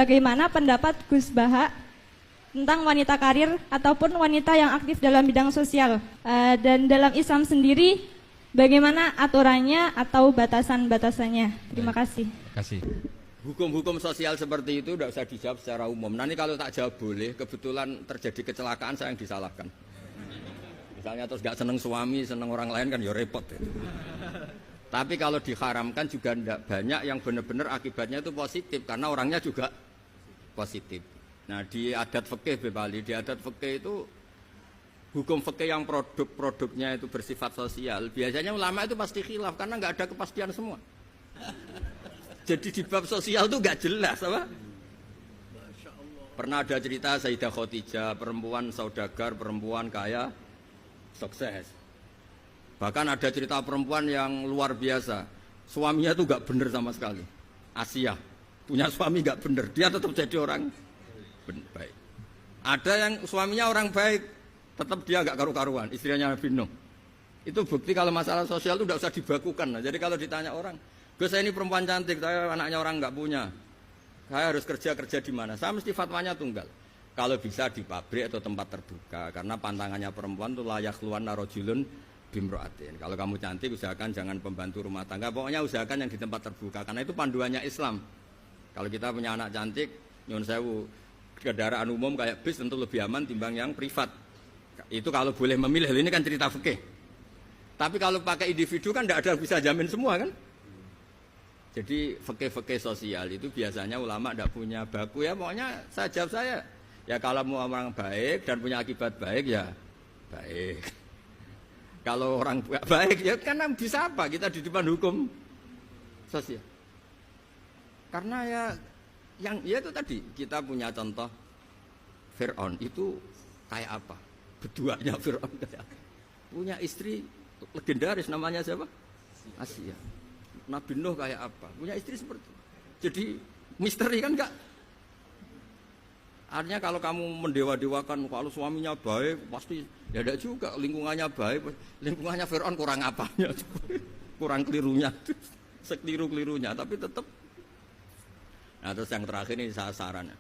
bagaimana pendapat Gus Baha tentang wanita karir ataupun wanita yang aktif dalam bidang sosial, dan dalam Islam sendiri bagaimana aturannya atau batasan-batasannya? Terima kasih. Terima kasih. Hukum-hukum sosial seperti itu tidak usah dijawab secara umum. Nanti kalau tak jawab boleh, kebetulan terjadi kecelakaan saya yang disalahkan. Misalnya terus gak seneng suami, seneng orang lain kan ya repot ya. Tapi kalau diharamkan juga tidak banyak yang benar-benar akibatnya itu positif karena orangnya juga positif. Nah di adat fikih Bali, di adat fikih itu hukum fikih yang produknya itu bersifat sosial, biasanya ulama itu pasti khilaf karena nggak ada kepastian semua. Jadi di bab sosial itu nggak jelas apa? Pernah ada cerita Sayyidah Khadijah, perempuan saudagar, perempuan kaya, sukses. Bahkan ada cerita perempuan yang luar biasa, suaminya tuh nggak bener sama sekali. Asia punya suami nggak bener, dia tetap jadi orang baik. Ada yang suaminya orang baik, tetap dia nggak karu-karuan, istrinya Nabi Nuh. Itu bukti kalau masalah sosial itu tidak usah dibakukan. Nah, jadi kalau ditanya orang, Gus saya ini perempuan cantik, saya anaknya orang nggak punya, saya harus kerja di mana? Saya mesti fatwanya tunggal. Kalau bisa di pabrik atau tempat terbuka, karena pantangannya perempuan itu layak keluar narojulun bimroatin. Kalau kamu cantik, usahakan jangan pembantu rumah tangga. Pokoknya usahakan yang di tempat terbuka, karena itu panduannya Islam. Kalau kita punya anak cantik, nyun sewu, kendaraan umum kayak bis tentu lebih aman timbang yang privat. Itu kalau boleh memilih, ini kan cerita fikih. Tapi kalau pakai individu kan tidak ada bisa jamin semua kan. Jadi fikih-fikih sosial itu biasanya ulama tidak punya baku ya. Pokoknya saya jawab saya, ya kalau mau orang baik dan punya akibat baik ya baik. Kalau orang baik ya karena bisa apa kita di depan hukum sosial. Karena ya yang ya itu tadi kita punya contoh Fir'aun itu kayak apa? Beduanya Fir'aun kayak apa? Punya istri legendaris namanya siapa? Asia. Nabi Nuh kayak apa? Punya istri seperti itu. Jadi misteri kan enggak? Artinya kalau kamu mendewa-dewakan kalau suaminya baik pasti ya enggak juga, lingkungannya baik, lingkungannya Fir'aun kurang apanya? Kurang kelirunya. Sekeliru-kelirunya tapi tetap. Nah terus yang terakhir ini saya saran,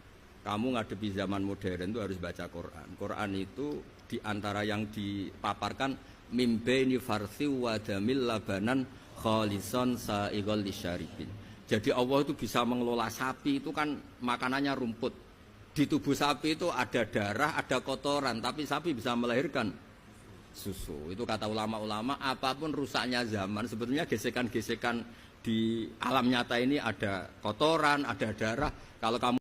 kamu ngadepi zaman modern itu harus baca Quran. Quran itu diantara yang dipaparkan mimbaini farsi wadamil labanan kholison saigol lisyaribin. Jadi Allah itu bisa mengelola sapi itu kan makanannya rumput. Di tubuh sapi itu ada darah, ada kotoran, tapi sapi bisa melahirkan susu. Itu kata ulama-ulama, apapun rusaknya zaman, sebetulnya gesekan-gesekan di alam nyata ini ada kotoran, ada darah. Kalau kamu